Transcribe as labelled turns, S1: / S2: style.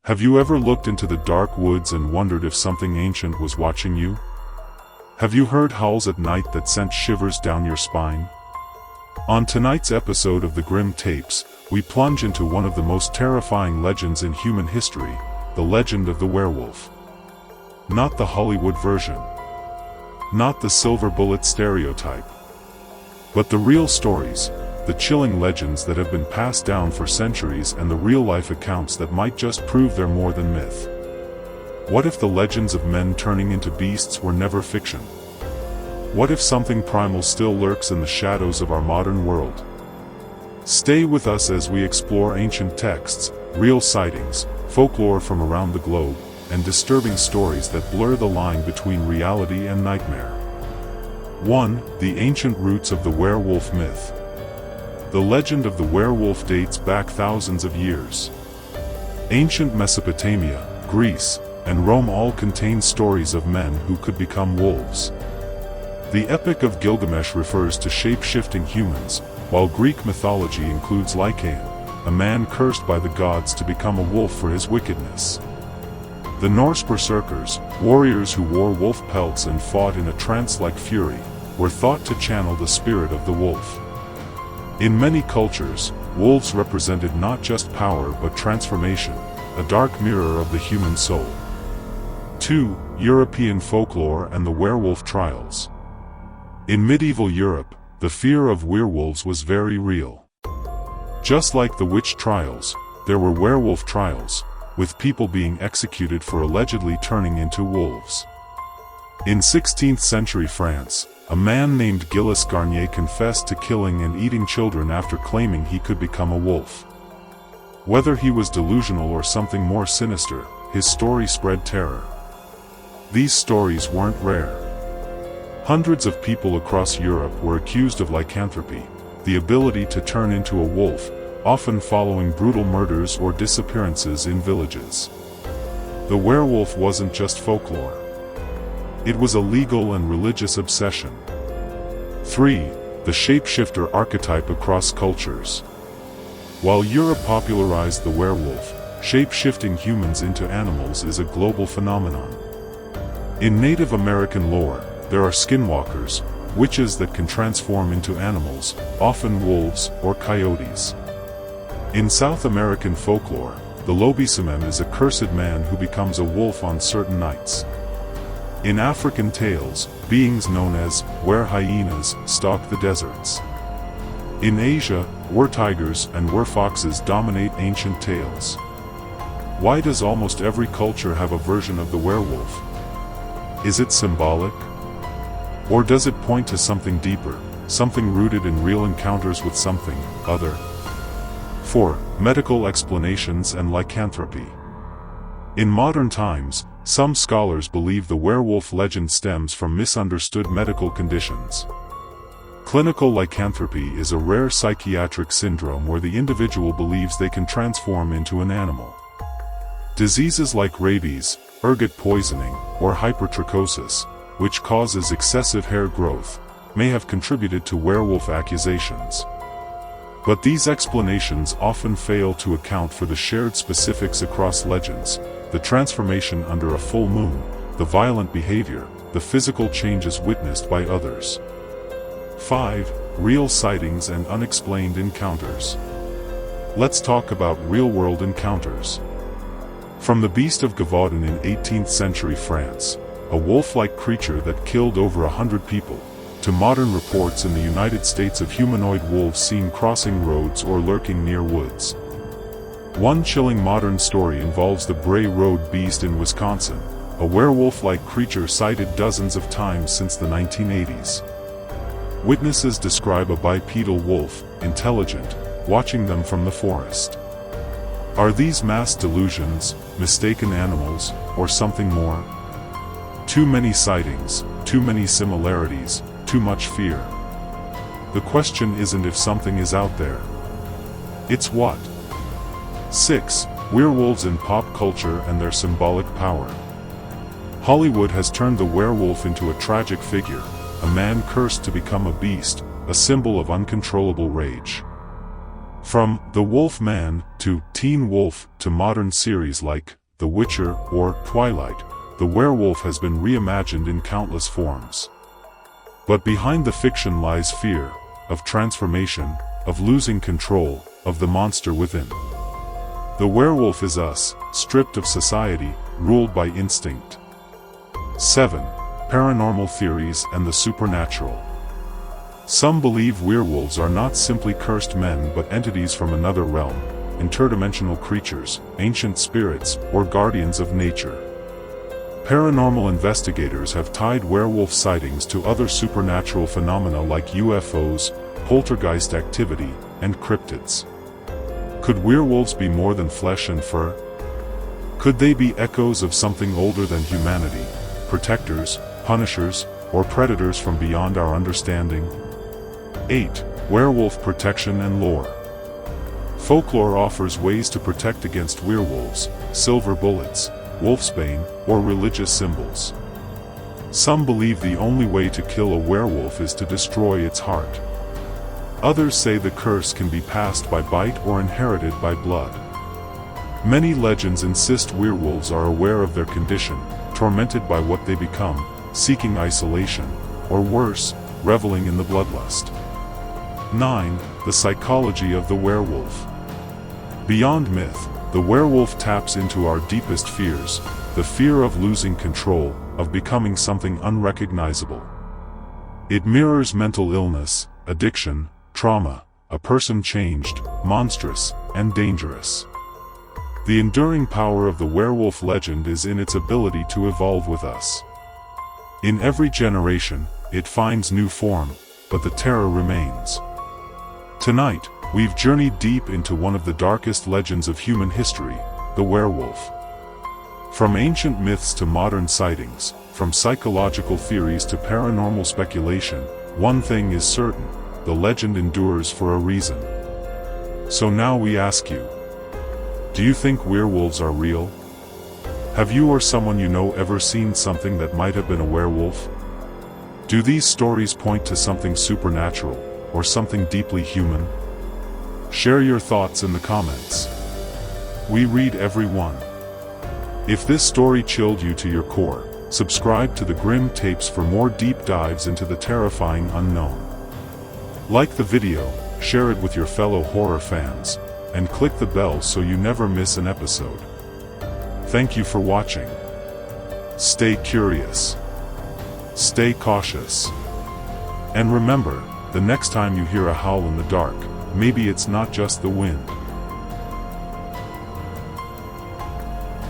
S1: Have you ever looked into the dark woods and wondered if something ancient was watching you? Have you heard howls at night that sent shivers down your spine? On tonight's episode of the Grim Tapes, we plunge into one of the most terrifying legends in human history, the legend of the werewolf. Not the Hollywood version. Not the silver bullet stereotype. But the real stories, the chilling legends that have been passed down for centuries, and the real-life accounts that might just prove they're more than myth. What if the legends of men turning into beasts were never fiction? What if something primal still lurks in the shadows of our modern world? Stay with us as we explore ancient texts, real sightings, folklore from around the globe, and disturbing stories that blur the line between reality and nightmare. 1. The ancient roots of the werewolf myth. The legend of the werewolf dates back thousands of years. Ancient Mesopotamia, Greece, and Rome all contain stories of men who could become wolves. The Epic of Gilgamesh refers to shape-shifting humans, while Greek mythology includes Lycaon, a man cursed by the gods to become a wolf for his wickedness. The Norse berserkers, warriors who wore wolf pelts and fought in a trance-like fury, were thought to channel the spirit of the wolf. In many cultures, wolves represented not just power but transformation, a dark mirror of the human soul. 2. European folklore and the werewolf trials. In medieval Europe, the fear of werewolves was very real. Just like the witch trials, there were werewolf trials, with people being executed for allegedly turning into wolves. In 16th century France, a man named Gilles Garnier confessed to killing and eating children after claiming he could become a wolf. Whether he was delusional or something more sinister, his story spread terror. These stories weren't rare. Hundreds of people across Europe were accused of lycanthropy, the ability to turn into a wolf, often following brutal murders or disappearances in villages. The werewolf wasn't just folklore. It was a legal and religious obsession. 3. The shapeshifter archetype across cultures. While Europe popularized the werewolf, shape-shifting humans into animals is a global phenomenon. In Native American lore, there are skinwalkers, witches that can transform into animals, often wolves or coyotes. In South American folklore, the Lobisamem is a cursed man who becomes a wolf on certain nights. In African tales, beings known as were-hyenas stalk the deserts. In Asia, were-tigers and were-foxes dominate ancient tales. Why does almost every culture have a version of the werewolf? Is it symbolic? Or does it point to something deeper, something rooted in real encounters with something other? 4. Medical explanations and lycanthropy. In modern times, some scholars believe the werewolf legend stems from misunderstood medical conditions. Clinical lycanthropy is a rare psychiatric syndrome where the individual believes they can transform into an animal. Diseases like rabies, ergot poisoning, or hypertrichosis, which causes excessive hair growth, may have contributed to werewolf accusations. But these explanations often fail to account for the shared specifics across legends: the transformation under a full moon, the violent behavior, the physical changes witnessed by others. 5. Real sightings and unexplained encounters. Let's talk about real-world encounters. From the Beast of Gévaudan in 18th century France, a wolf-like creature that killed over 100 people, to modern reports in the United States of humanoid wolves seen crossing roads or lurking near woods. One chilling modern story involves the Bray Road Beast in Wisconsin, a werewolf-like creature sighted dozens of times since the 1980s. Witnesses describe a bipedal wolf, intelligent, watching them from the forest. Are these mass delusions, mistaken animals, or something more? Too many sightings, too many similarities, too much fear. The question isn't if something is out there. It's what? 6. Werewolves in pop culture and their symbolic power. Hollywood has turned the werewolf into a tragic figure, a man cursed to become a beast, a symbol of uncontrollable rage. From The Wolf Man to Teen Wolf to modern series like The Witcher or Twilight, the werewolf has been reimagined in countless forms. But behind the fiction lies fear of transformation, of losing control, of the monster within. The werewolf is us, stripped of society, ruled by instinct. 7. Paranormal theories and the supernatural. Some believe werewolves are not simply cursed men but entities from another realm, interdimensional creatures, ancient spirits, or guardians of nature. Paranormal investigators have tied werewolf sightings to other supernatural phenomena like UFOs, poltergeist activity, and cryptids. Could werewolves be more than flesh and fur? Could they be echoes of something older than humanity, protectors, punishers, or predators from beyond our understanding? 8. Werewolf protection and lore. Folklore offers ways to protect against werewolves, silver bullets, wolfsbane, or religious symbols. Some believe the only way to kill a werewolf is to destroy its heart. Others say the curse can be passed by bite or inherited by blood. Many legends insist werewolves are aware of their condition, tormented by what they become, seeking isolation, or worse, reveling in the bloodlust. 9. The psychology of the werewolf. Beyond myth, the werewolf taps into our deepest fears, the fear of losing control, of becoming something unrecognizable. It mirrors mental illness, addiction, trauma, a person changed, monstrous, and dangerous. The enduring power of the werewolf legend is in its ability to evolve with us. In every generation, it finds new form, but the terror remains. Tonight, we've journeyed deep into one of the darkest legends of human history, the werewolf. From ancient myths to modern sightings, from psychological theories to paranormal speculation, one thing is certain: the legend endures for a reason. So now we ask you, do you think werewolves are real? Have you or someone you know ever seen something that might have been a werewolf? Do these stories point to something supernatural, or something deeply human? Share your thoughts in the comments. We read every one. If this story chilled you to your core, subscribe to the Grim Tapes for more deep dives into the terrifying unknown. Like the video, share it with your fellow horror fans, and click the bell so you never miss an episode. Thank you for watching. Stay curious. Stay cautious. And remember, the next time you hear a howl in the dark, maybe it's not just the wind.